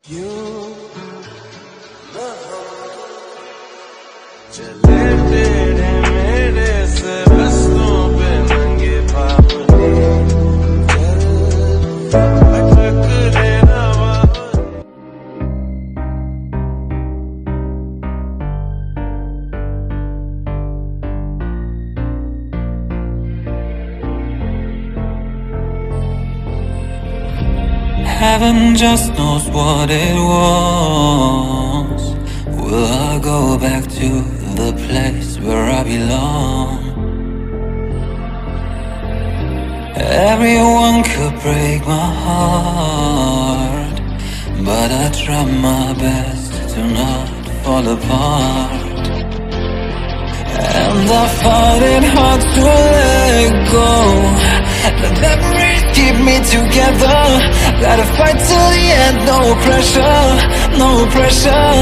चले तेरे मेरे से रस्तों पे नंगे पाँव अटक लेना Heaven just knows what it was. Will I go back to the place where I belong? Everyone could break my heart, but I try my best to not fall apart. And I find it hard to let go. The memories keep me together. Gotta fight till the end, no pressure, no pressure.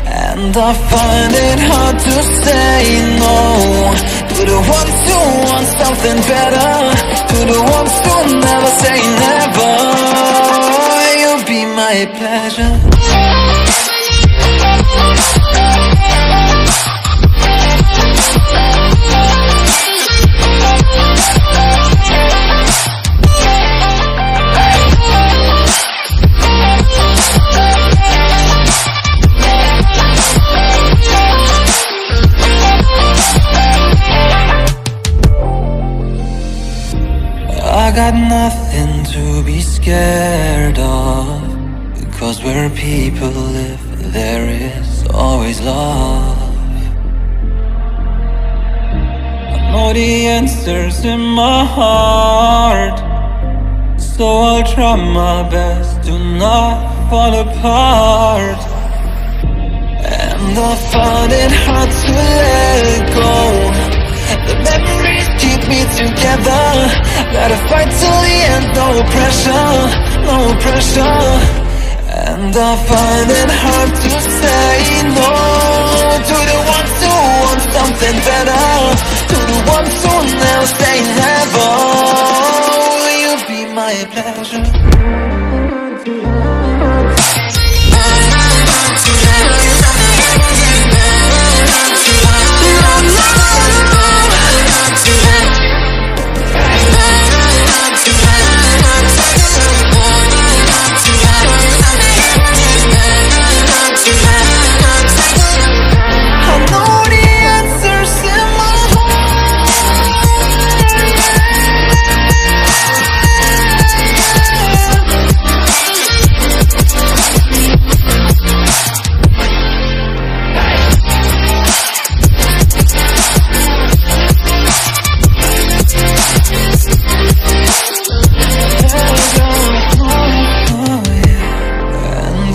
And I find it hard to say no to the ones who want something better, to the ones who never say never. You'll be my pleasure. I got nothing to be scared of, because where people live, there is always love. I know the answers in my heart, so I'll try my best to not fall apart. And I find it hard to let go. The memories keep me together. Gotta fight till the end, no pressure, no pressure. And I find it hard to say no to the ones who want something better, to the ones who never say never. Will you be my pleasure?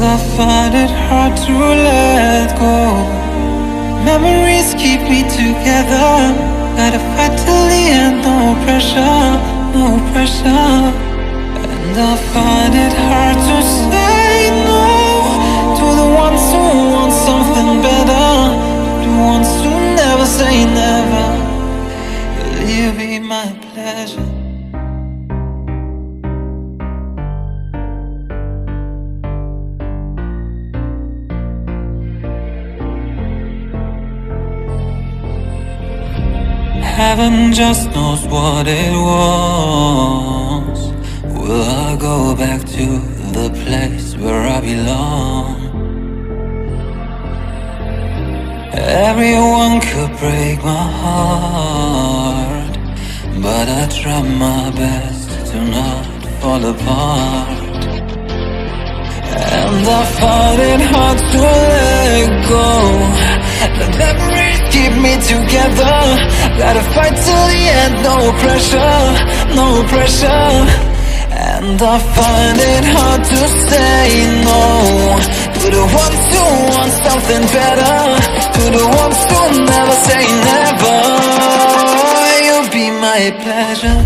I find it hard to let go. Memories keep me together. Gotta fight till the end, no pressure, no pressure. And I find it hard to say no to the ones who want something better, the ones who never say never. Will you be my pleasure? Heaven just knows what it was. Will I go back to the place where I belong? Everyone could break my heart, but I try my best to not fall apart. And I find it hard to let go. The memories keep me together. Gotta fight till the end, no pressure, no pressure. And I find it hard to say no to the ones who want something better, to the ones who never say never. You'll be my pleasure.